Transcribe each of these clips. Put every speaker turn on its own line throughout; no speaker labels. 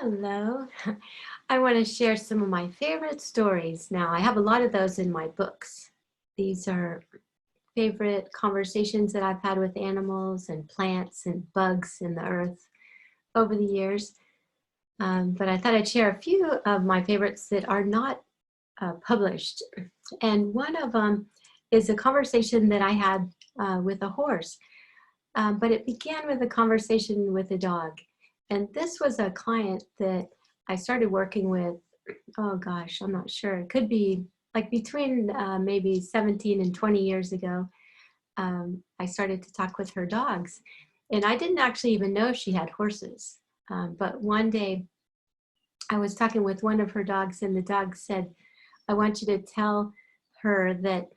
Hello. I want to share some of my favorite stories. Now, I have a lot of those in my books. These are favorite conversations that I've had with animals and plants and bugs in the earth over the years. But I thought I'd share a few of my favorites that are not published. And one of them is a conversation that I had with a horse. But it began with a conversation with a dog. And this was a client that I started working with, oh gosh, I'm not sure. It could be like between maybe 17 and 20 years ago. I started to talk with her dogs. And I didn't actually even know she had horses. But one day I was talking with one of her dogs, and the dog said, I want you to tell her that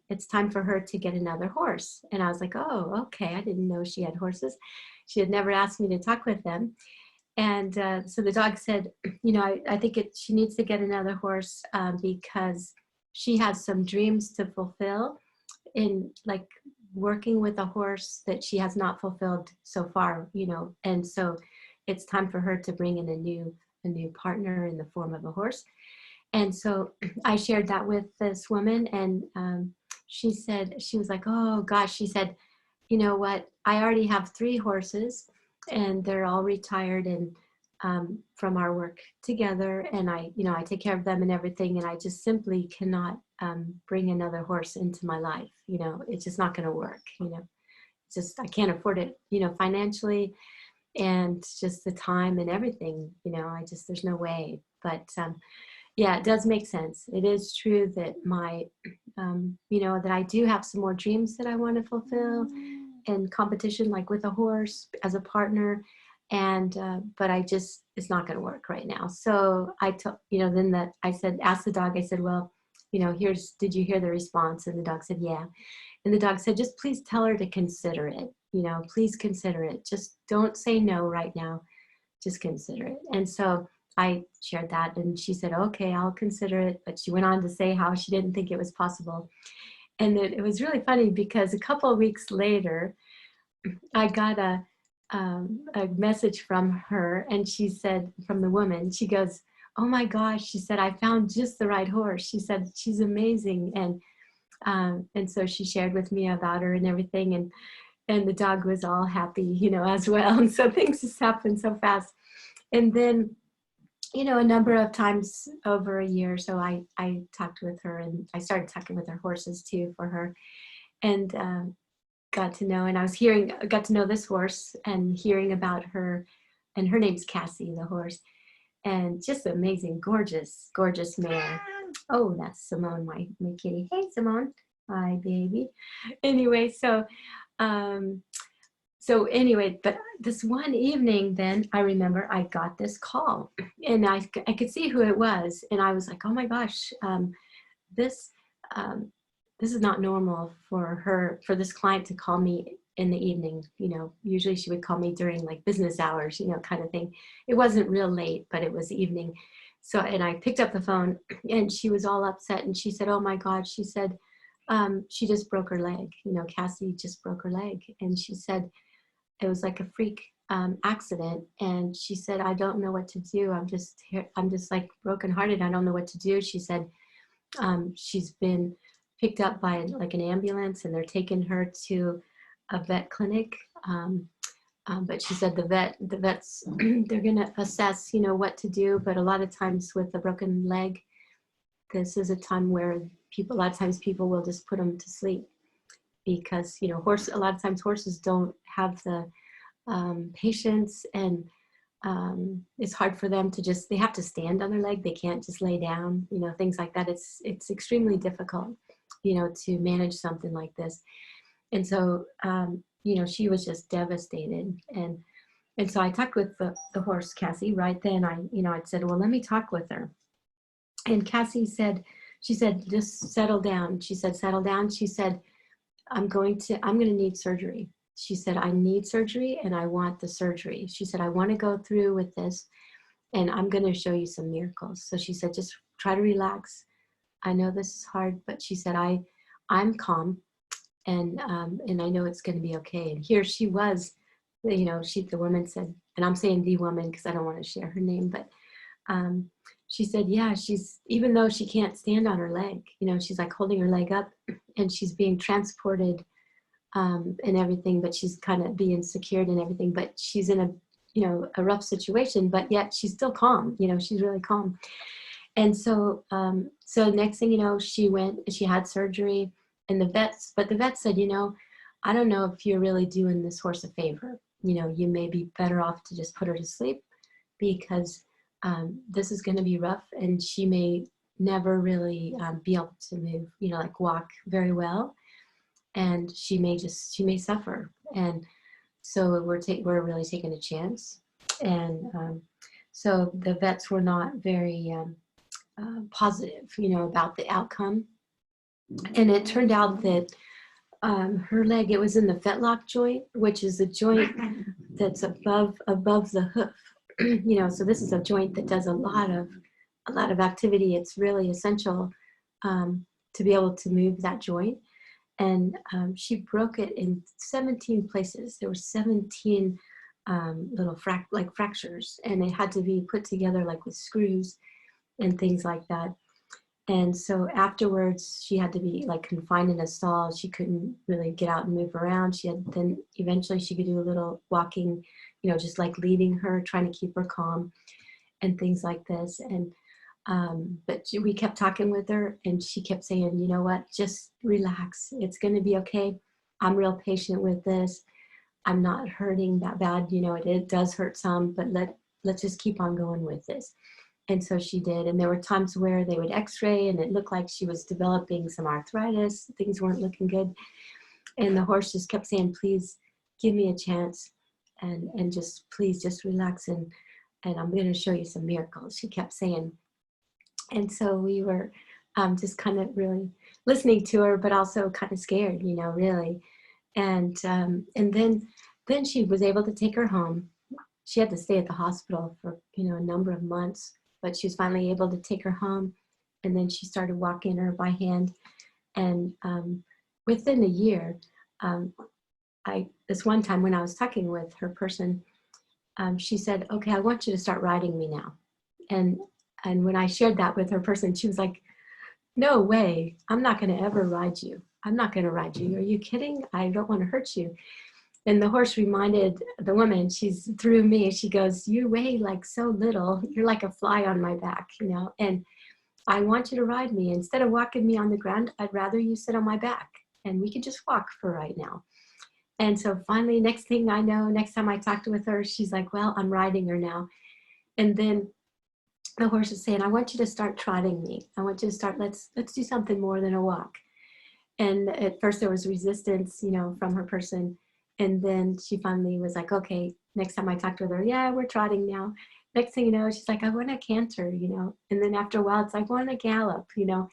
it's time for her to get another horse. And I was like, oh, okay. I didn't know she had horses. She had never asked me to talk with them. And so the dog said, I think she needs to get another horse because she has some dreams to fulfill in like working with a horse that she has not fulfilled so far, and so it's time for her to bring in a new partner in the form of a horse. And so I shared that with this woman, and she said, she was like, oh gosh, she said, you know what, I already have 3 horses and they're all retired and from our work together. And I take care of them and everything. And I just simply cannot bring another horse into my life. It's just not going to work. It's just, I can't afford it, financially, and just the time and everything, there's no way. But yeah, it does make sense. It is true that that I do have some more dreams that I want to fulfill in competition, like with a horse as a partner. And, but it's not going to work right now. So I told, then I said, asked the dog, I said, well, did you hear the response? And the dog said, yeah. And the dog said, just please tell her to consider it. Please consider it. Just don't say no right now. Just consider it. And so I shared that, and she said, okay, I'll consider it. But she went on to say how she didn't think it was possible. And it was really funny because a couple of weeks later, I got a message from her, and she said, from the woman, she goes, oh my gosh, she said, I found just the right horse. She said, she's amazing. And so she shared with me about her and everything. And the dog was all happy, as well. And so things just happened so fast. And then, a number of times over a year, so I talked with her, and I started talking with her horses too for her, and got to know, and got to know this horse and hearing about her, and her name's Cassie, the horse, and just amazing, gorgeous, gorgeous mare. Oh, that's Simone, my kitty. Hey, Simone. Hi, baby. Anyway, so anyway, but this one evening, then I remember I got this call, and I could see who it was, and I was like, oh my gosh, this is not normal for this client to call me in the evening. Usually she would call me during like business hours, kind of thing. It wasn't real late, but it was evening. So, and I picked up the phone, and she was all upset, and she said, oh my God, she said, she just broke her leg. Cassie just broke her leg. And she said, it was like a freak accident. And she said, I don't know what to do. I'm just like brokenhearted. I don't know what to do. She said, she's been picked up by like an ambulance, and they're taking her to a vet clinic. But she said the vets, they're going to assess, what to do. But a lot of times with a broken leg, this is a time where a lot of times people will just put them to sleep, because, a lot of times horses don't have the patience, and it's hard for them to they have to stand on their leg. They can't just lay down, things like that. It's extremely difficult, to manage something like this. And so, she was just devastated. And so I talked with the horse, Cassie, right then. I'd said, well, let me talk with her. And Cassie said, she said, just settle down. She said, settle down. She said, I'm going to need surgery. She said, I need surgery, and I want the surgery. She said, I want to go through with this, and I'm going to show you some miracles. So she said, just try to relax. I know this is hard, but she said, I'm calm, and I know it's going to be okay. And here she was, the woman said, and I'm saying the woman because I don't want to share her name, but she said, yeah, she's, even though she can't stand on her leg, you know, she's like holding her leg up and she's being transported and everything, but she's kind of being secured and everything, but she's in a, you know, a rough situation, but yet she's still calm, you know, she's really calm. And so, so next thing you know, she had surgery, and the vet said, you know, I don't know if you're really doing this horse a favor. You know, you may be better off to just put her to sleep, because this is going to be rough, and she may never really be able to move, you know, like walk very well, and she may suffer. And so we're really taking a chance. And so the vets were not very positive, you know, about the outcome. And it turned out that her leg, it was in the fetlock joint, which is a joint that's above the hoof. You know, so this is a joint that does a lot of activity. It's really essential to be able to move that joint. And she broke it in 17 places. There were 17 little fractures, and it had to be put together like with screws and things like that. And so afterwards, she had to be like confined in a stall. She couldn't really get out and move around. Then eventually she could do a little walking, you know, just like leading her, trying to keep her calm and things like this. And but we kept talking with her, and she kept saying, you know what, just relax. It's going to be okay. I'm real patient with this. I'm not hurting that bad. You know, it does hurt some, but let's just keep on going with this. And so she did. And there were times where they would x-ray and it looked like she was developing some arthritis. Things weren't looking good. And the horse just kept saying, please give me a chance, and just please just relax, and I'm going to show you some miracles, she kept saying. And so we were just kind of really listening to her, but also kind of scared, you know, really. And then she was able to take her home. She had to stay at the hospital for, you know, a number of months, but she was finally able to take her home. And then she started walking her by hand. And within a year, this one time when I was talking with her person, she said, okay, I want you to start riding me now. And when I shared that with her person, she was like, no way, I'm not going to ever ride you. I'm not going to ride you. Are you kidding? I don't want to hurt you. And the horse reminded the woman, she's through me, she goes, you weigh like so little. You're like a fly on my back, you know, and I want you to ride me. Instead of walking me on the ground, I'd rather you sit on my back, and we could just walk for right now. And so finally, next thing I know, next time I talked with her, she's like, well, I'm riding her now. And then the horse is saying, I want you to start trotting me. I want you to start, let's do something more than a walk. And at first there was resistance, you know, from her person. And then she finally was like, okay, next time I talked with her, yeah, we're trotting now. Next thing you know, she's like, I want to canter, you know. And then after a while, it's like, I want to gallop, you know.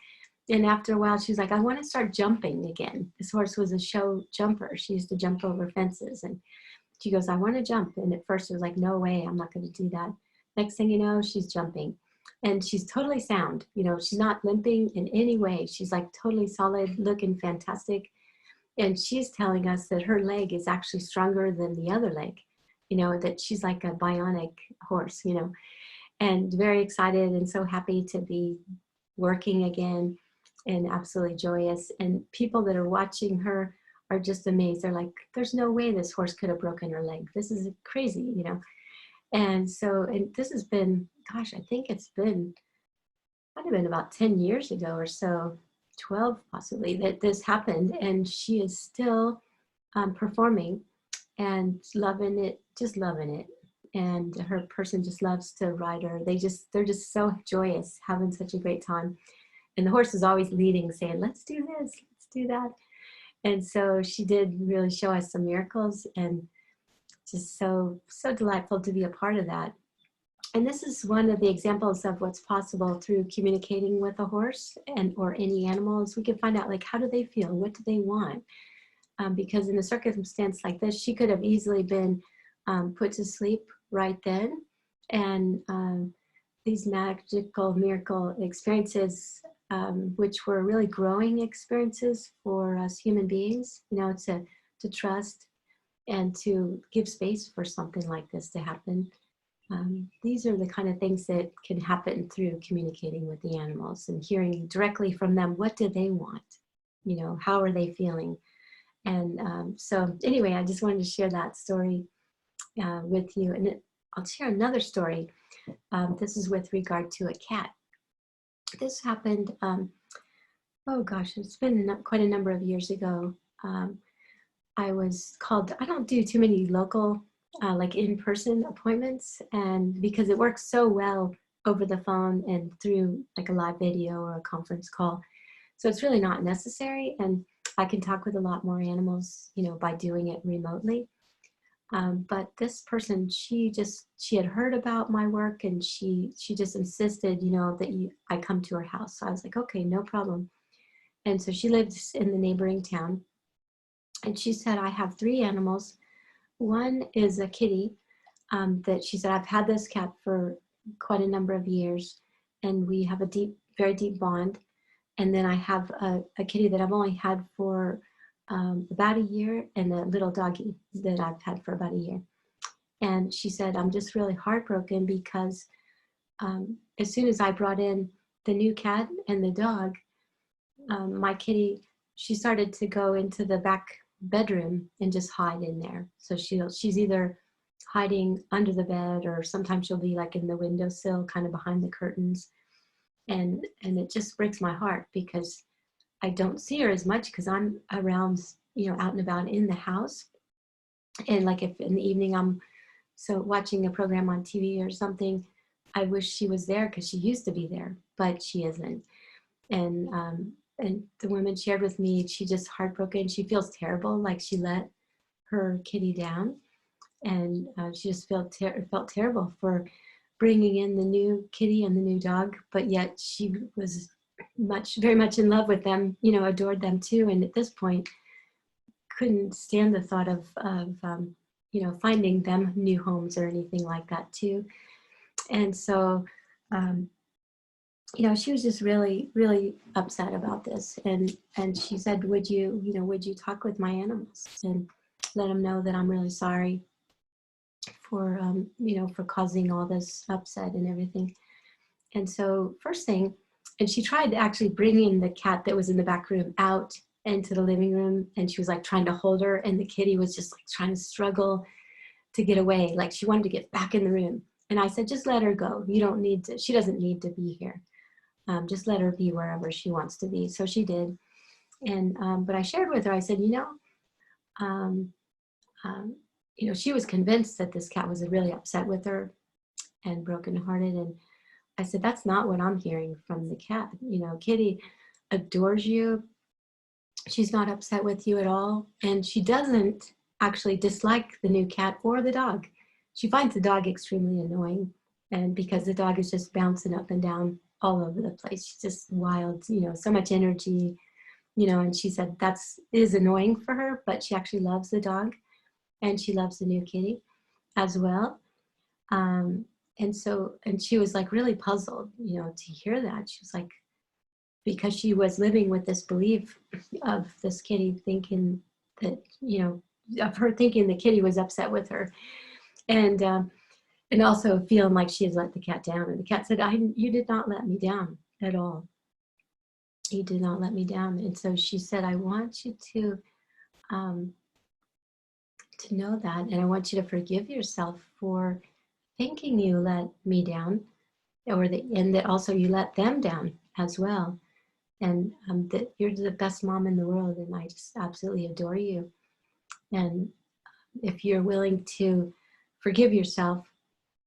And after a while, she's like, I want to start jumping again. This horse was a show jumper. She used to jump over fences. And she goes, I want to jump. And at first it was like, no way, I'm not going to do that. Next thing you know, she's jumping. And she's totally sound. You know, she's not limping in any way. She's like totally solid, looking fantastic. And she's telling us that her leg is actually stronger than the other leg, you know, that she's like a bionic horse, you know, and very excited and so happy to be working again, and absolutely joyous. And people that are watching her are just amazed. They're like, there's no way this horse could have broken her leg. This is crazy, you know. And so, and this has been, gosh, I think it's been, might have been about 10 years ago or so, 12 possibly, that this happened. And she is still performing and loving it, just loving it. And her person just loves to ride her. They're just so joyous, having such a great time. And the horse is always leading, saying, let's do this, let's do that. And so she did really show us some miracles, and just so delightful to be a part of that. And this is one of the examples of what's possible through communicating with a horse or any animals. We can find out, like, how do they feel? What do they want? Because in a circumstance like this, she could have easily been put to sleep right then. And these miracle experiences, which were really growing experiences for us human beings, you know, to trust and to give space for something like this to happen. These are the kind of things that can happen through communicating with the animals and hearing directly from them. What do they want? You know, how are they feeling? And so anyway, I just wanted to share that story with you. And I'll share another story. This is with regard to a cat. This happened, oh gosh, it's been quite a number of years ago. I was called, I don't do too many local, like in-person appointments, and because it works so well over the phone and through like a live video or a conference call. So it's really not necessary, and I can talk with a lot more animals, you know, by doing it remotely. But this person, she had heard about my work, and she just insisted, you know, that I come to her house. So I was like, okay, no problem. And so she lives in the neighboring town, and she said, I have 3 animals. One is a kitty that she said, I've had this cat for quite a number of years, and we have a deep, very deep bond. And then I have a kitty that I've only had for about a year, and a little doggy that I've had for about a year. And she said, I'm just really heartbroken because as soon as I brought in the new cat and the dog, my kitty, she started to go into the back bedroom and just hide in there. So she's either hiding under the bed, or sometimes she'll be like in the windowsill, kind of behind the curtains. And it just breaks my heart because I don't see her as much because I'm around, you know, out and about in the house. And like if in the evening I'm watching a program on TV or something, I wish she was there because she used to be there, but she isn't. And the woman shared with me, she just heartbroken. She feels terrible, like she let her kitty down, and she just felt terrible for bringing in the new kitty and the new dog, but yet she was very much in love with them, you know, adored them too. And at this point, couldn't stand the thought of you know, finding them new homes or anything like that too. And so, you know, she was just really, really upset about this. And she said, would you talk with my animals and let them know that I'm really sorry for, you know, for causing all this upset and everything. And so first thing, and she tried actually bringing the cat that was in the back room out into the living room, and she was like trying to hold her, and the kitty was just like trying to struggle to get away. Like she wanted to get back in the room. And I said, just let her go. You don't need to, she doesn't need to be here. Just let her be wherever she wants to be. So she did. And, but I shared with her, I said, you know, she was convinced that this cat was really upset with her and brokenhearted. And I said, that's not what I'm hearing from the cat. You know, Kitty adores you. She's not upset with you at all. And she doesn't actually dislike the new cat or the dog. She finds the dog extremely annoying. And because the dog is just bouncing up and down all over the place. She's just wild, you know, so much energy, you know, and she said is annoying for her, but she actually loves the dog and she loves the new kitty as well. And she was like really puzzled, you know, to hear that. She was like, because she was living with this belief of this kitty thinking that, you know, of her thinking the kitty was upset with her. And also feeling like she had let the cat down. And the cat said, you did not let me down at all. You did not let me down. And so she said, I want you to know that, and I want you to forgive yourself for thinking you let me down, and that also you let them down as well. And that you're the best mom in the world, and I just absolutely adore you. And if you're willing to forgive yourself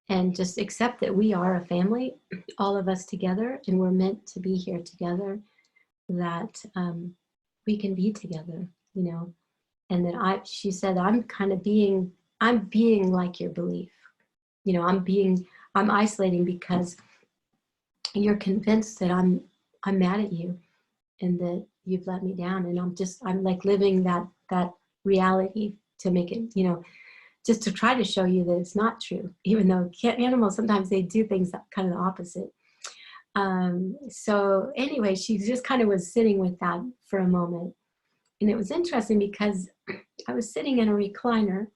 and just accept that we are a family, all of us together, and we're meant to be here together, that we can be together, you know. And that she said, I'm being like your belief. You know, I'm isolating because you're convinced that I'm mad at you and that you've let me down. And I'm like living that reality to make it, you know, just to try to show you that it's not true, even though animals, sometimes they do things that kind of the opposite. So anyway, she just kind of was sitting with that for a moment. And it was interesting because I was sitting in a recliner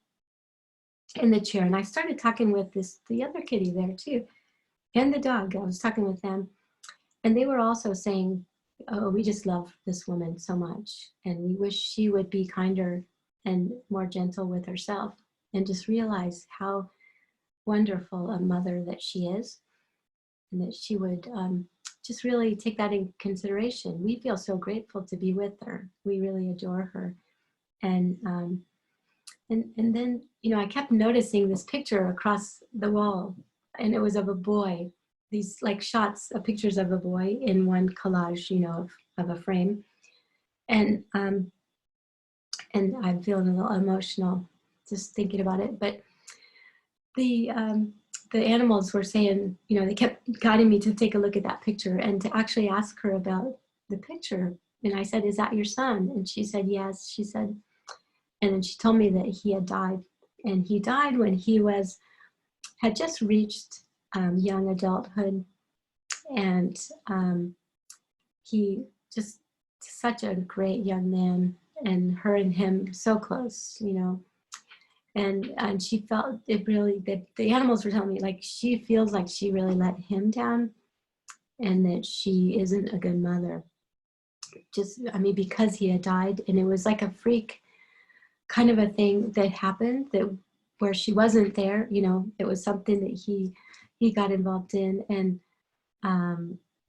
in the chair. And I started talking with the other kitty there too, and the dog. I was talking with them, and they were also saying, oh, we just love this woman so much, and we wish she would be kinder and more gentle with herself, and just realize how wonderful a mother that she is, and that she would just really take that in consideration. We feel so grateful to be with her. We really adore her. And then, you know, I kept noticing this picture across the wall, and it was of a boy. These like shots of pictures of a boy in one collage, you know, of a frame. And I'm feeling a little emotional just thinking about it. But the animals were saying, you know, they kept guiding me to take a look at that picture and to actually ask her about the picture. And I said, "Is that your son?" And she said, "Yes." She said, and then she told me that he had died, and he died when he had just reached young adulthood, and he just such a great young man, and her and him so close, you know. And she felt it really, the animals were telling me, like, she feels like she really let him down, and that she isn't a good mother. Just, I mean, because he had died, and it was like a freak kind of a thing that happened, that where she wasn't there, you know. It was something that he got involved in, and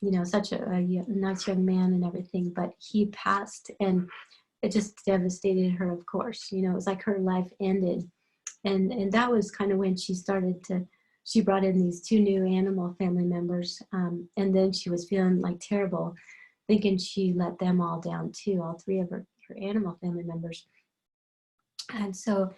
you know, such a nice young man and everything, but he passed, and it just devastated her, of course. You know, it was like her life ended. And that was kind of when she she brought in these 2 new animal family members, and then she was feeling like terrible, thinking she let them all down too, all 3 of her animal family members. And so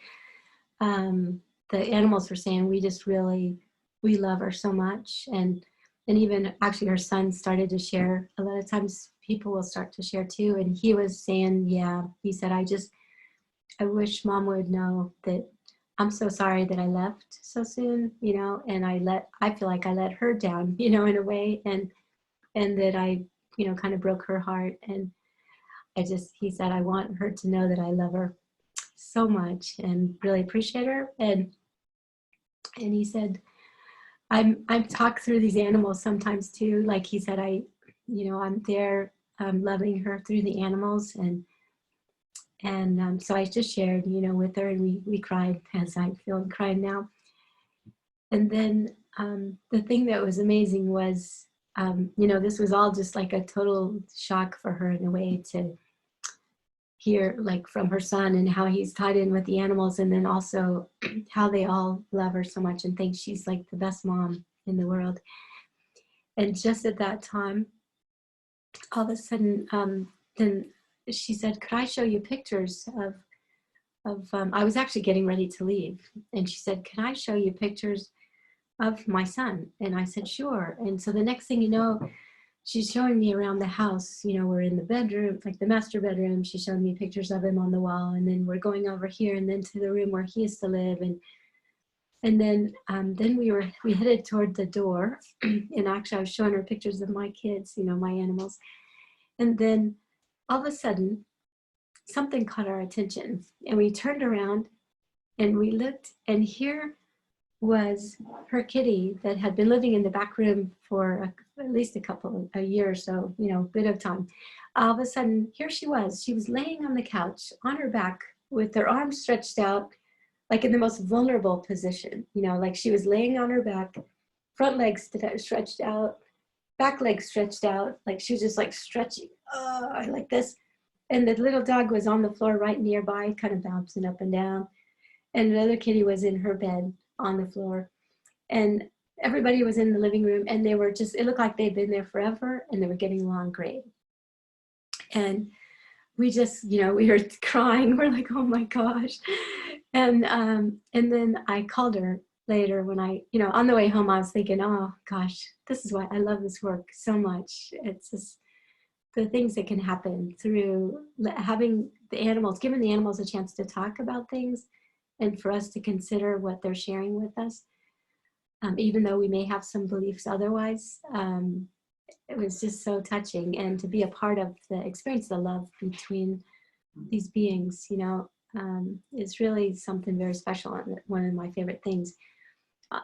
the animals were saying, we just really, we love her so much. And even actually her son started to share. A lot of times people will start to share too. And he was saying, yeah, he said, I wish Mom would know that I'm so sorry that I left so soon, you know, and I feel like I let her down, you know, in a way, and that I, you know, kind of broke her heart. And he said, I want her to know that I love her so much and really appreciate her. And he said, I've talked through these animals sometimes too. Like he said, you know, I'm there, loving her through the animals. And so I just shared, you know, with her, and we cried, as I feel crying now. And then the thing that was amazing was, you know, this was all just like a total shock for her in a way, to hear like from her son and how he's tied in with the animals, and then also how they all love her so much and think she's like the best mom in the world. And just at that time, all of a sudden, then she said, could I show you pictures of I was actually getting ready to leave, and she said, can I show you pictures of my son? And I said, sure. And so the next thing you know, she's showing me around the house. You know, we're in the bedroom, like the master bedroom. She showed me pictures of him on the wall, and then we're going over here and then to the room where he used to live. And then we headed toward the door, and actually I was showing her pictures of my kids, you know, my animals. And then all of a sudden, something caught our attention, and we turned around and we looked, and here was her kitty that had been living in the back room for at least a year or so, you know, a bit of time. All of a sudden, here she was laying on the couch on her back with her arms stretched out, like in the most vulnerable position, you know, like she was laying on her back, front legs stretched out, back legs stretched out, like she was just like stretching, like this. And the little dog was on the floor right nearby, kind of bouncing up and down. And another kitty was in her bed on the floor. And everybody was in the living room, and they were just, it looked like they'd been there forever, and they were getting along great. And we just, you know, we were crying. We're like, oh my gosh. And then I called her later when you know, on the way home, I was thinking, oh gosh, this is why I love this work so much. It's just the things that can happen through having the animals, giving the animals a chance to talk about things, and for us to consider what they're sharing with us, even though we may have some beliefs otherwise. It was just so touching, and to be a part of the experience, the love between these beings, you know. is really something very special and one of my favorite things.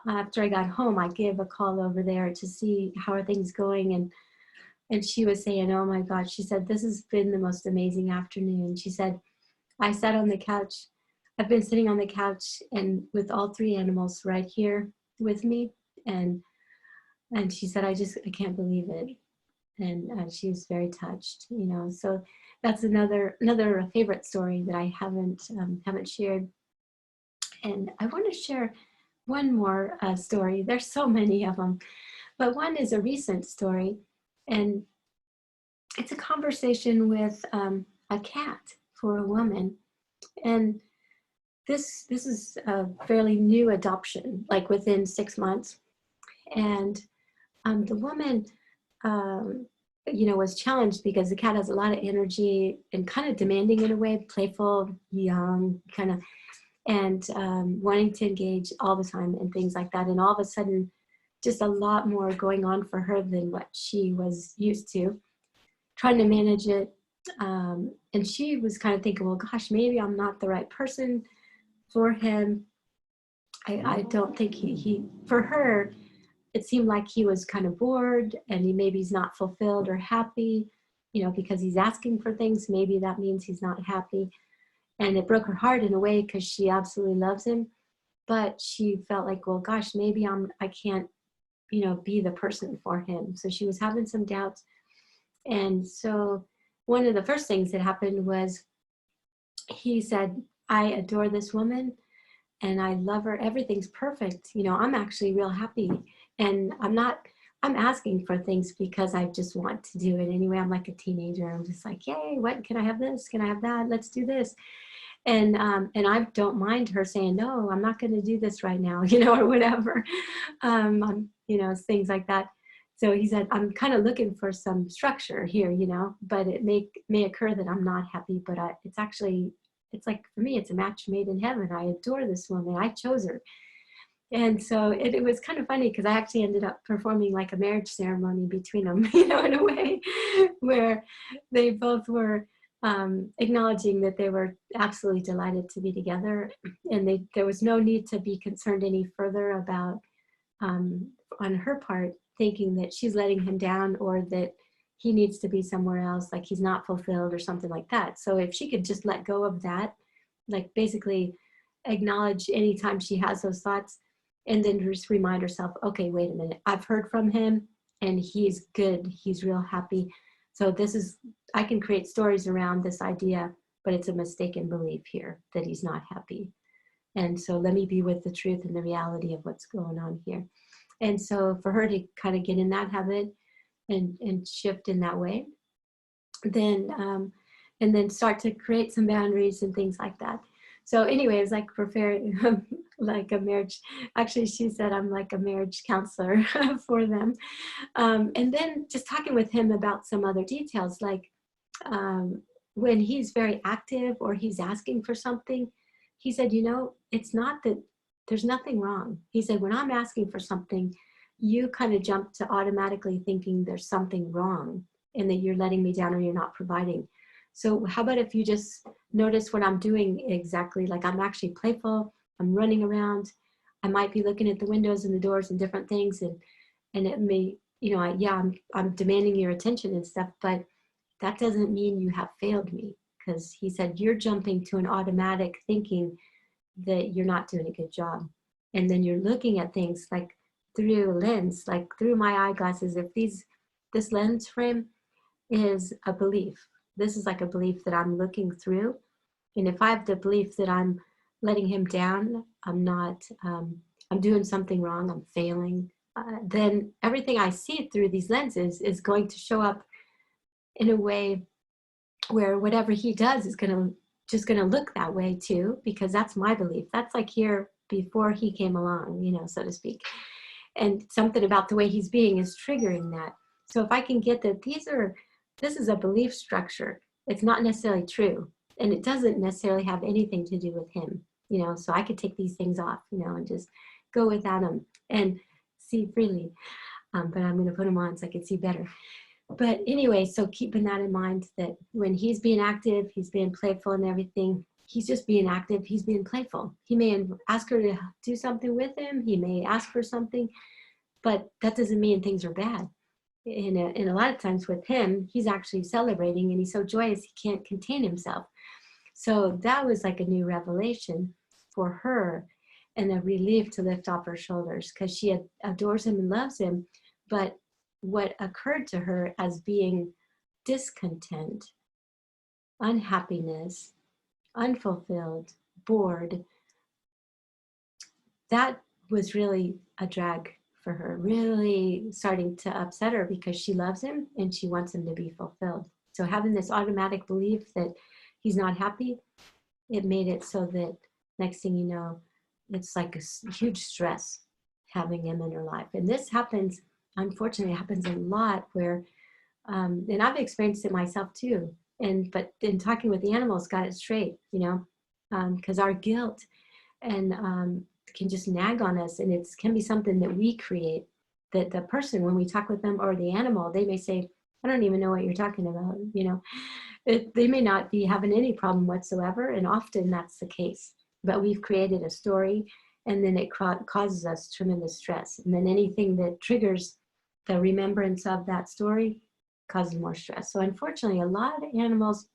After I got home, I gave a call over there to see how are things going, and she was saying, oh my God, she said, this has been the most amazing afternoon. She said, I sat on the couch. I've been sitting on the couch and with all three animals right here with me. And she said, I can't believe it. And she was very touched, you know. So that's another favorite story that I haven't shared. And I want to share one more story. There's so many of them, but one is a recent story, and it's a conversation with a cat for a woman. And this is a fairly new adoption, like within 6 months. And the woman, you know, was challenged because the cat has a lot of energy and kind of demanding in a way, playful, young, kind of, and wanting to engage all the time and things like that. And all of a sudden, just a lot more going on for her than what she was used to, trying to manage it. And she was kind of thinking, well, gosh, maybe I'm not the right person for him. I don't think he, for her, it seemed like he was kind of bored and maybe he's not fulfilled or happy, you know, because he's asking for things. Maybe that means he's not happy. And it broke her heart in a way because she absolutely loves him. But she felt like, well, gosh, maybe I can't, you know, be the person for him. So she was having some doubts. And so one of the first things that happened was he said, I adore this woman and I love her. Everything's perfect. You know, I'm actually real happy. And I'm asking for things because I just want to do it anyway. I'm like a teenager. I'm just like, yay, what, can I have this? Can I have that? Let's do this. And I don't mind her saying, no, I'm not going to do this right now, you know, or whatever. You know, things like that. So he said, I'm kind of looking for some structure here, you know, but it may occur that I'm not happy, but it's like, for me, it's a match made in heaven. I adore this woman. I chose her. And so it was kind of funny because I actually ended up performing like a marriage ceremony between them, you know, in a way where they both were acknowledging that they were absolutely delighted to be together. And there was no need to be concerned any further about, on her part, thinking that she's letting him down or that he needs to be somewhere else, like he's not fulfilled or something like that. So if she could just let go of that, like basically acknowledge anytime she has those thoughts, and then just remind herself, okay, wait a minute, I've heard from him and he's good, he's real happy. So I can create stories around this idea, but it's a mistaken belief here that he's not happy. And so let me be with the truth and the reality of what's going on here. And so for her to kind of get in that habit and shift in that way, then and then start to create some boundaries and things like that. So anyway, it was like preparing like a marriage. Actually, she said I'm like a marriage counselor for them. And then just talking with him about some other details, like when he's very active or he's asking for something, he said, you know, it's not that there's nothing wrong. He said, when I'm asking for something, you kind of jump to automatically thinking there's something wrong and that you're letting me down or you're not providing. So how about if you just notice what I'm doing exactly, like I'm actually playful, I'm running around, I might be looking at the windows and the doors and different things, and it may, you know, I'm demanding your attention and stuff, but that doesn't mean you have failed me, because he said you're jumping to an automatic thinking that you're not doing a good job. And then you're looking at things like through a lens, like through my eyeglasses. If this lens frame is a belief, this is like a belief that I'm looking through. And if I have the belief that I'm letting him down, I'm not, I'm doing something wrong, I'm failing, then everything I see through these lenses is going to show up in a way where whatever he does is just gonna look that way too, because that's my belief. That's like here before he came along, you know, so to speak. And something about the way he's being is triggering that. So if I can get that this is a belief structure, it's not necessarily true. And it doesn't necessarily have anything to do with him, you know, so I could take these things off, you know, and just go without them and see freely. But I'm gonna put them on so I can see better. But anyway, so keeping that in mind, that when he's being active, he's being playful and everything, he's just being active. He's being playful. He may ask her to do something with him. He may ask for something, but that doesn't mean things are bad. And a lot of times with him, he's actually celebrating and he's so joyous he can't contain himself. So that was like a new revelation for her and a relief to lift off her shoulders, because she adores him and loves him. But what occurred to her as being discontent, unhappiness, unfulfilled, bored, that was really a drag for her, really starting to upset her, because she loves him and she wants him to be fulfilled. So having this automatic belief that he's not happy, it made it so that next thing you know, it's like a huge stress having him in her life. And this happens, unfortunately, it happens a lot where, and I've experienced it myself too. But in talking with the animals, got it straight, you know, because our guilt and can just nag on us, and it can be something that we create, that the person, when we talk with them or the animal, they may say, I don't even know what you're talking about, you know. They may not be having any problem whatsoever, and often that's the case, but we've created a story, and then it causes us tremendous stress, and then anything that triggers the remembrance of that story causes more stress. So unfortunately, a lot of animals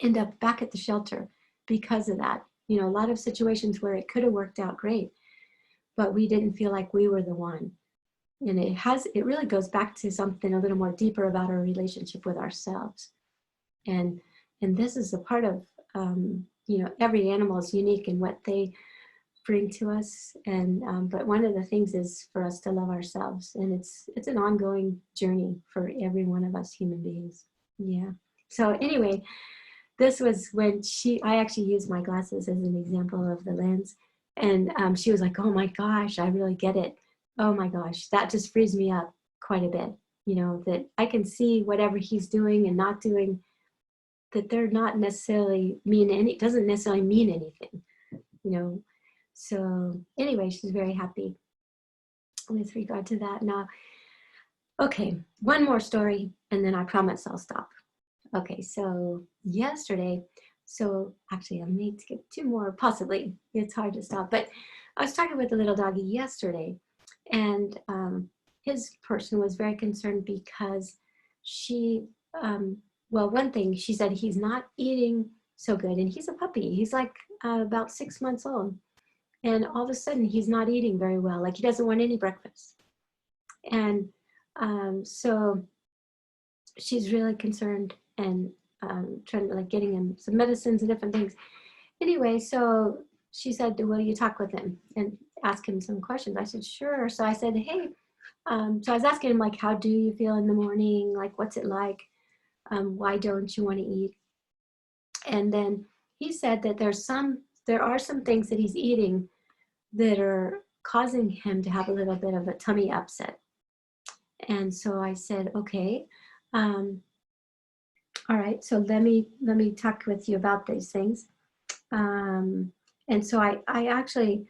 end up back at the shelter because of that. You know, a lot of situations where it could have worked out great, but we didn't feel like we were the one. And it really goes back to something a little more deeper about our relationship with ourselves. And this is a part of, you know, every animal is unique in what they bring to us. And, but one of the things is for us to love ourselves. And it's an ongoing journey for every one of us human beings. Yeah. So anyway, this was when I actually used my glasses as an example of the lens. And she was like, oh my gosh, I really get it. Oh my gosh, that just frees me up quite a bit. You know, that I can see whatever he's doing and not doing, that they're not necessarily doesn't necessarily mean anything, you know. So anyway, she's very happy with regard to that. Now, okay, one more story and then I promise I'll stop. Okay, so yesterday, so actually I need to get two more, possibly. It's hard to stop, but I was talking with a little doggy yesterday, and his person was very concerned because she, well, one thing, she said he's not eating so good, and he's a puppy. He's like about 6 months old, and all of a sudden he's not eating very well, like he doesn't want any breakfast. And so she's really concerned and trying to, like, getting him some medicines and different things. Anyway, so she said, will you talk with him and ask him some questions? I said, sure. So I said, hey, so I was asking him, like, how do you feel in the morning? Like, what's it like? Why don't you want to eat? And then he said that there are some things that he's eating that are causing him to have a little bit of a tummy upset. And so I said, okay, all right, so let me talk with you about these things. And so I actually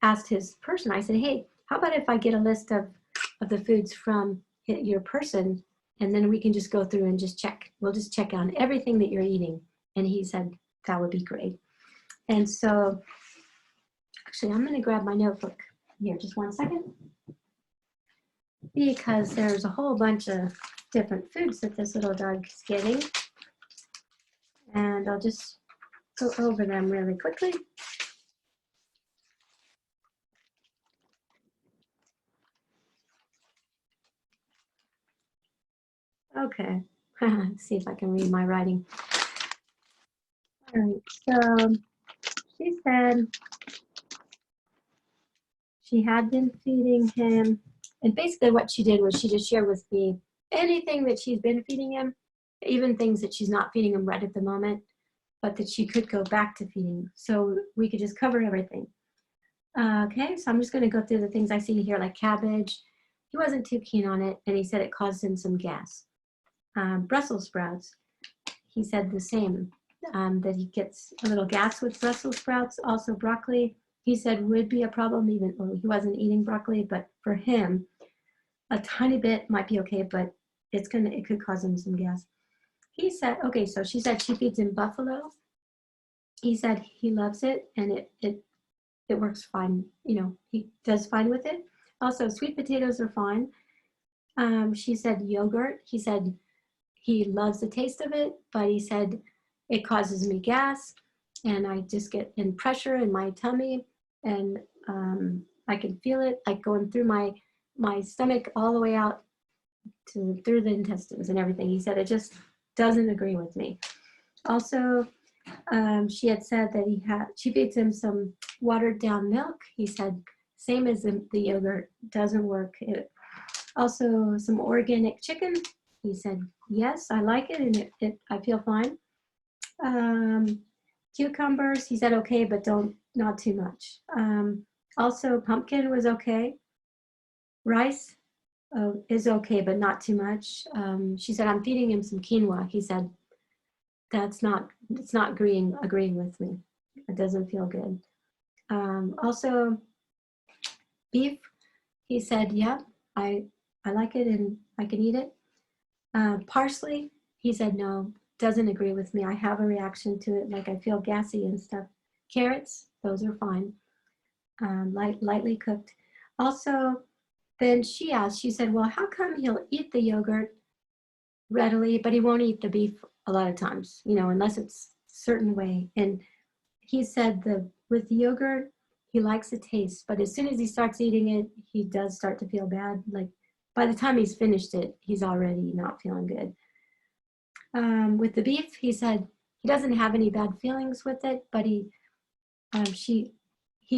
asked his person, I said, hey, how about if I get a list of the foods from your person, and then we can just go through and just check. We'll just check on everything that you're eating. And he said, that would be great. And so actually, I'm gonna grab my notebook here, just 1 second, because there's a whole bunch of different foods that this little dog is getting. And I'll just go over them really quickly. Okay, let's see if I can read my writing. All right, so she said she had been feeding him, and basically what she did was she just shared with me anything that she's been feeding him, even things that she's not feeding him right at the moment, but that she could go back to feeding. So we could just cover everything. Okay, so I'm just gonna go through the things I see here, like cabbage. He wasn't too keen on it, and he said it caused him some gas. Brussels sprouts, he said the same, that he gets a little gas with Brussels sprouts. Also broccoli, he said would be a problem, even though he wasn't eating broccoli, but for him, a tiny bit might be okay, but it could cause him some gas. he said, okay, so she said she feeds him buffalo. He said he loves it and it works fine. You know, he does fine with it. Also, sweet potatoes are fine. She said yogurt. He said he loves the taste of it, but he said it causes me gas and I just get in pressure in my tummy and I can feel it like going through my stomach all the way out through the intestines and everything. He said it just doesn't agree with me. Also, she had said that she feeds him some watered down milk. He said same as the yogurt, doesn't work. Also some organic chicken. He said yes, I like it and I feel fine. Cucumbers, he said okay, but not too much. Also pumpkin was okay. Rice is okay, but not too much. She said I'm feeding him some quinoa. He said it's not agreeing with me. It doesn't feel good. Also beef, he said yeah, I like it and I can eat it. Parsley, he said no, doesn't agree with me. I have a reaction to it, like I feel gassy and stuff. Carrots, those are fine, lightly cooked. Also, then she asked, she said, well, how come he'll eat the yogurt readily, but he won't eat the beef a lot of times, you know, unless it's a certain way. And he said with the yogurt, he likes the taste, but as soon as he starts eating it, he does start to feel bad. Like by the time he's finished it, he's already not feeling good. With the beef, he said he doesn't have any bad feelings with it, but he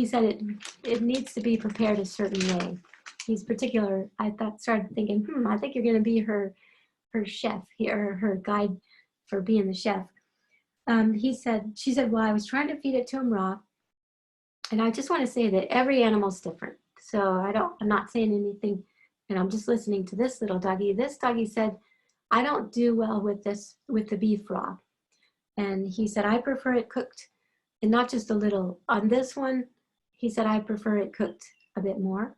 said it needs to be prepared a certain way. He's particular. I started thinking, I think you're going to be her chef here, her guide for being the chef. She said, well, I was trying to feed it to him raw. And I just want to say that every animal's different. So I'm not saying anything, and I'm just listening to this little doggy. This doggy said, I don't do well with the beef raw. And he said, I prefer it cooked, and not just a little. On this one, he said, I prefer it cooked a bit more.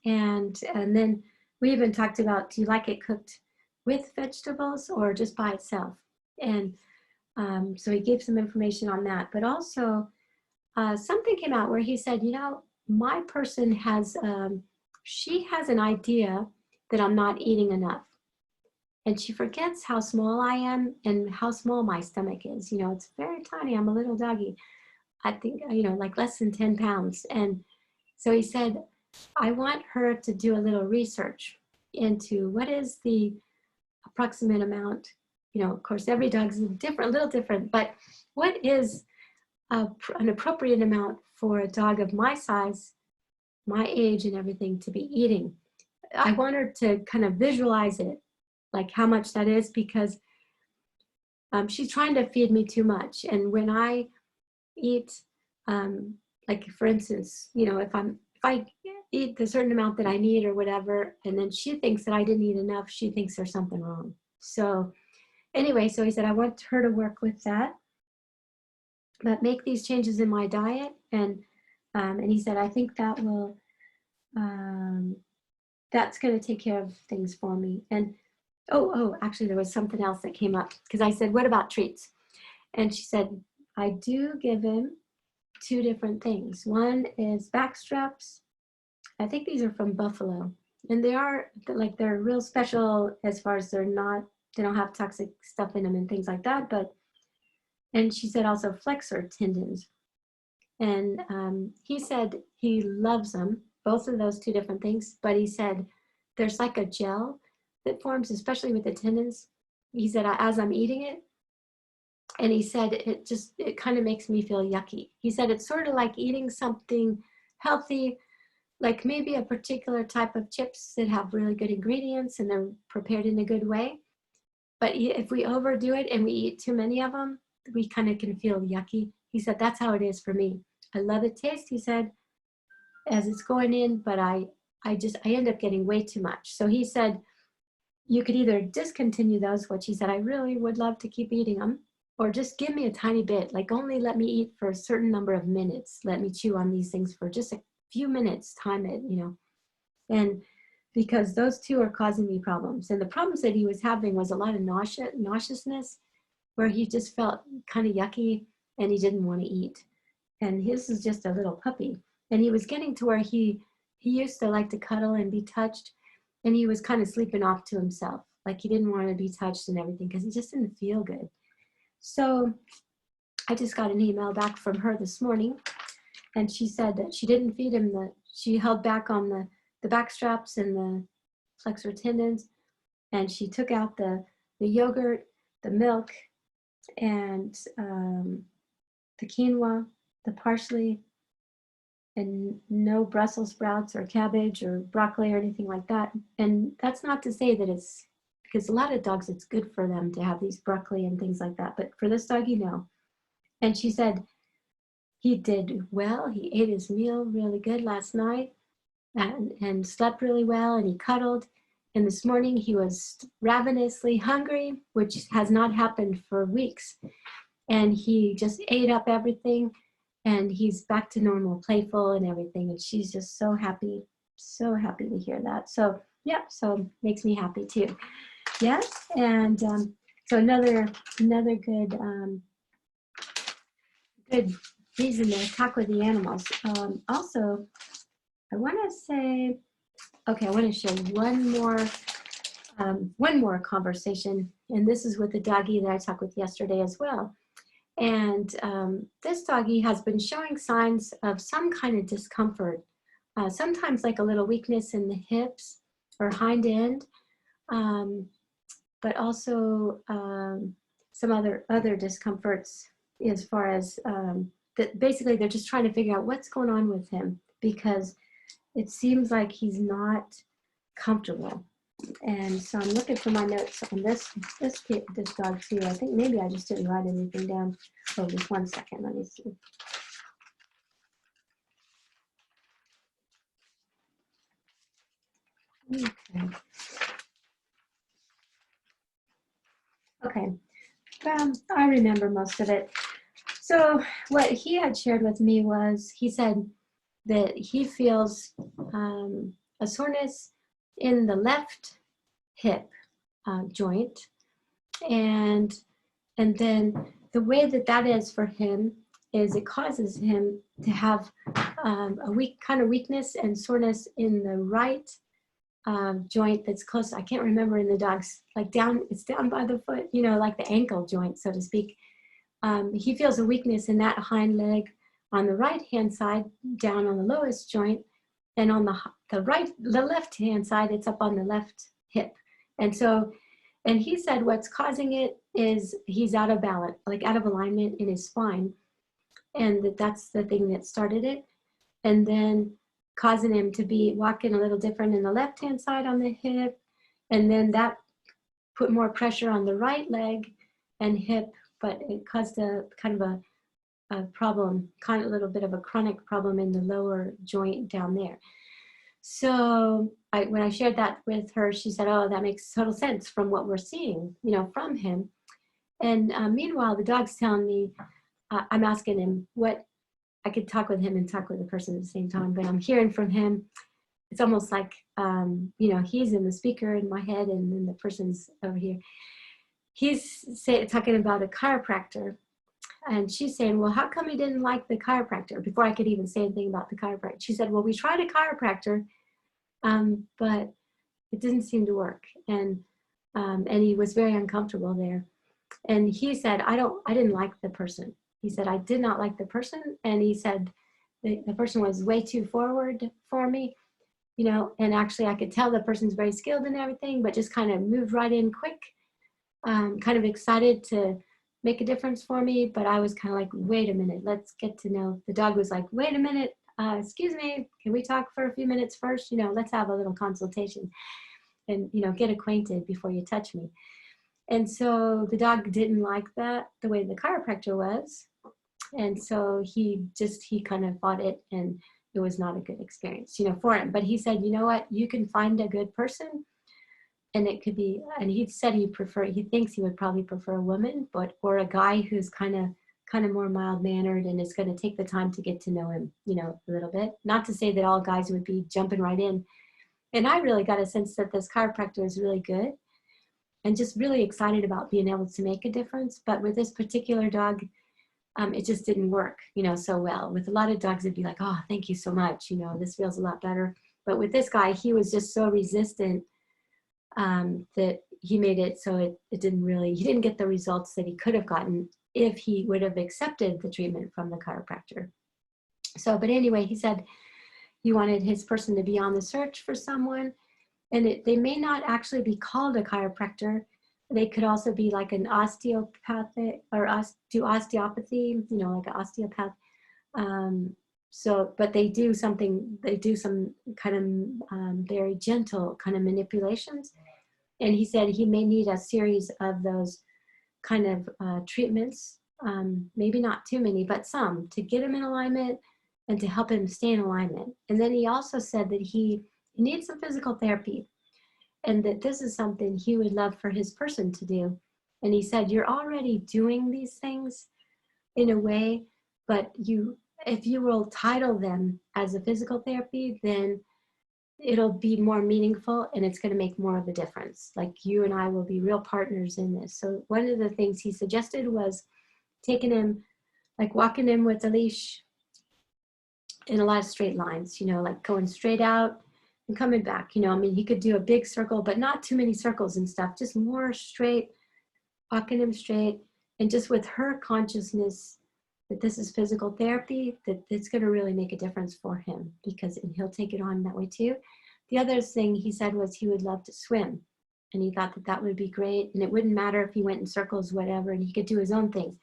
And then we even talked about, do you like it cooked with vegetables or just by itself? And so he gave some information on that. But also, something came out where he said, you know, my person she has an idea that I'm not eating enough. And she forgets how small I am and how small my stomach is. You know, it's very tiny. I'm a little doggy. I think, you know, like less than 10 pounds. And so he said, I want her to do a little research into what is the approximate amount. You know, of course, every dog's different, a little different, but what is an appropriate amount for a dog of my size, my age and everything to be eating. I want her to kind of visualize it, like how much that is, because she's trying to feed me too much. And when I eat, like for instance, you know, if I eat the certain amount that I need or whatever, and then she thinks that I didn't eat enough, she thinks there's something wrong. So anyway, so he said, I want her to work with that, but make these changes in my diet. And he said, I think that will, that's going to take care of things for me. And actually there was something else that came up, because I said, what about treats? And she said, I do give him 2 different things. One is back straps. I think these are from Buffalo, and they're real special as far as they don't have toxic stuff in them and things like that. And she said also flexor tendons. And he said he loves them, both of those 2 different things, but he said there's like a gel that forms, especially with the tendons. He said, as I'm eating it, and he said it kind of makes me feel yucky. He said it's sort of like eating something healthy, like maybe a particular type of chips that have really good ingredients and they're prepared in a good way. But if we overdo it and we eat too many of them, we kind of can feel yucky. He said, that's how it is for me. I love the taste, he said, as it's going in, but I end up getting way too much. So he said, you could either discontinue those, which he said, I really would love to keep eating them, or just give me a tiny bit, like only let me eat for a certain number of minutes. Let me chew on these things for just a few minutes, time it, you know. And because those two are causing me problems. And the problems that he was having was a lot of nauseousness, where he just felt kind of yucky and he didn't want to eat. And his is just a little puppy. And he was getting to where he used to like to cuddle and be touched, and he was kind of sleeping off to himself. Like he didn't want to be touched and everything because he just didn't feel good. So I just got an email back from her this morning, and she said that she didn't feed him she held back on the back straps and the flexor tendons, and she took out the yogurt, the milk, and the quinoa, the parsley, and no Brussels sprouts or cabbage or broccoli or anything like that. And that's not to say that it's, because a lot of dogs, it's good for them to have these broccoli and things like that. But for this doggy, no. And she said he did well. He ate his meal really good last night and slept really well, and he cuddled. And this morning he was ravenously hungry, which has not happened for weeks. And he just ate up everything, and he's back to normal, playful and everything. And she's just so happy to hear that. So yeah, so makes me happy too. Yes, and so another good good reason to talk with the animals. Also, I want to say, okay, I want to share one more conversation, and this is with the doggy that I talked with yesterday as well. And this doggy has been showing signs of some kind of discomfort, sometimes like a little weakness in the hips or hind end, but also some other discomforts as far as that basically they're just trying to figure out what's going on with him, because it seems like he's not comfortable. And so I'm looking for my notes on this dog too. I think maybe I just didn't write anything down. Oh, just 1 second. Let me see. Okay. I remember most of it. So what he had shared with me was, he said that he feels a soreness in the left hip joint, and then the way that is for him is it causes him to have a weakness and soreness in the right joint that's close. I can't remember in the dog's, like it's down by the foot, like the ankle joint, so to speak. He feels a weakness in that hind leg on the right hand side, down on the lowest joint, and on the left hand side, it's up on the left hip. And he said what's causing it is he's out of balance, like out of alignment in his spine, and that's the thing that started it, and then causing him to be walking a little different in the left hand side on the hip, and then that put more pressure on the right leg and hip, but it caused a kind of a problem, kind of a little bit of a chronic problem in the lower joint down there. So when I shared that with her, she said, oh, that makes total sense from what we're seeing, from him. And meanwhile, the dog's telling me, I'm asking him what, I could talk with him and talk with the person at the same time, but I'm hearing from him. It's almost like, he's in the speaker in my head and then the person's over here. He's talking about a chiropractor. And she's saying, well, how come he didn't like the chiropractor? Before I could even say anything about the chiropractor, she said, well, we tried a chiropractor, but it didn't seem to work. And he was very uncomfortable there. And he said, I didn't like the person. He said, I did not like the person. And he said, the person was way too forward for me, and actually I could tell the person's very skilled and everything, but just kind of moved right in quick, kind of excited to make a difference for me. But I was kind of like, wait a minute, let's get to know. The dog was like, wait a minute, excuse me, can we talk for a few minutes first? Let's have a little consultation and, get acquainted before you touch me. And so the dog didn't like that, the way the chiropractor was. And so he kind of fought it, and it was not a good experience, for him. But he said, you know what, you can find a good person, and it could be, and he said he thinks he would probably prefer a woman, or a guy who's kind of more mild-mannered and is going to take the time to get to know him, a little bit. Not to say that all guys would be jumping right in And I really got a sense that this chiropractor is really good and just really excited about being able to make a difference. But with this particular dog, it just didn't work, so well. With a lot of dogs, it'd be like, oh, thank you so much. This feels a lot better. But with this guy, he was just so resistant that he made it so it didn't really, he didn't get the results that he could have gotten if he would have accepted the treatment from the chiropractor. So, but anyway, he said he wanted his person to be on the search for someone, and they may not actually be called a chiropractor. They could also be like an osteopathic or do osteopathy, like an osteopath. But they do some kind of very gentle kind of manipulations. And he said he may need a series of those kind of treatments, maybe not too many, but some, to get him in alignment and to help him stay in alignment. And then he also said that he needs some physical therapy, and that this is something he would love for his person to do. And he said, you're already doing these things in a way, but if you will title them as a physical therapy, then it'll be more meaningful and it's going to make more of a difference. Like you and I will be real partners in this. So one of the things he suggested was taking him, like walking him with a leash in a lot of straight lines, like going straight out and coming back. I mean, he could do a big circle, but not too many circles and stuff, just more straight, walking him straight. And just with her consciousness that this is physical therapy, that it's going to really make a difference for him, and he'll take it on that way too. The other thing he said was he would love to swim, and he thought that would be great, and it wouldn't matter if he went in circles, whatever, and he could do his own thing.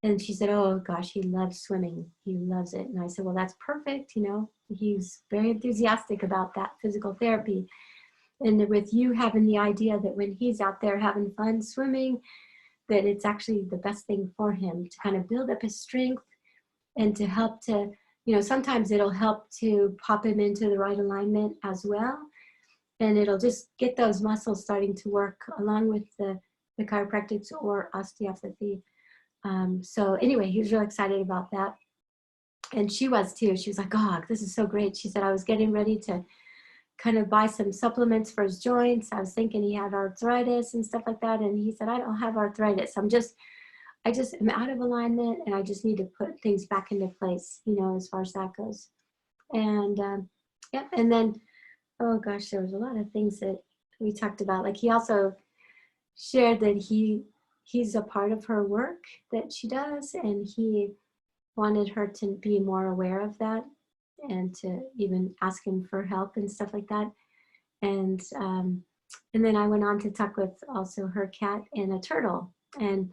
And she said, oh gosh, he loves swimming. He loves it. And I said, well, that's perfect. He's very enthusiastic about that physical therapy. And with you having the idea that when he's out there having fun swimming, that it's actually the best thing for him to kind of build up his strength and to help to, sometimes it'll help to pop him into the right alignment as well. And it'll just get those muscles starting to work along with the chiropractics or osteopathy. So anyway, he was really excited about that. And she was too. She was like, oh, this is so great. She said, I was getting ready to kind of buy some supplements for his joints. I was thinking he had arthritis and stuff like that. And he said, I don't have arthritis. I just am out of alignment, and I just need to put things back into place, as far as that goes. And yeah, and then, oh gosh, there was a lot of things that we talked about. Like he also shared that he's a part of her work that she does, and he wanted her to be more aware of that and to even ask him for help and stuff like that. And then I went on to talk with also her cat and a turtle. And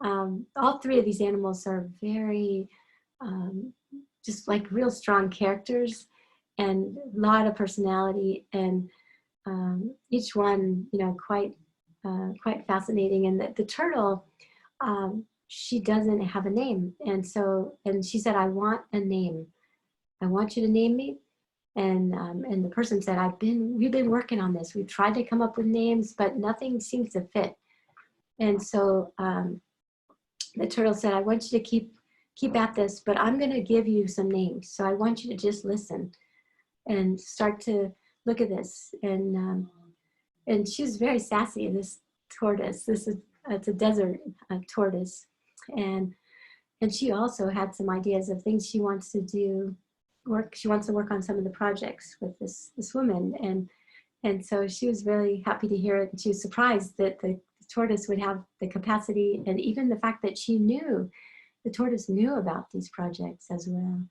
all three of these animals are very just like real strong characters and a lot of personality, and each one, quite fascinating. And the turtle, she doesn't have a name. And she said, I want a name. I want you to name me. And the person said, we've been working on this. We've tried to come up with names, but nothing seems to fit. And so the turtle said, I want you to keep at this, but I'm going to give you some names. So I want you to just listen and start to look at this. And she's very sassy, this tortoise. It's a desert tortoise. And she also had some ideas of things she wants to do. She wants to work on some of the projects with this woman. And so she was very happy to hear it. And she was surprised that the tortoise would have the capacity, and even the fact that the tortoise knew about these projects as well.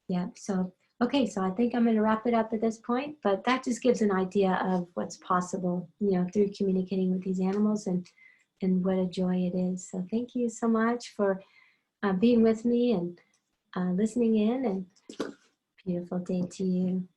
Yeah, so, okay, so I think I'm going to wrap it up at this point, but that just gives an idea of what's possible, through communicating with these animals, and what a joy it is. So thank you so much for being with me and listening in, and beautiful day to you.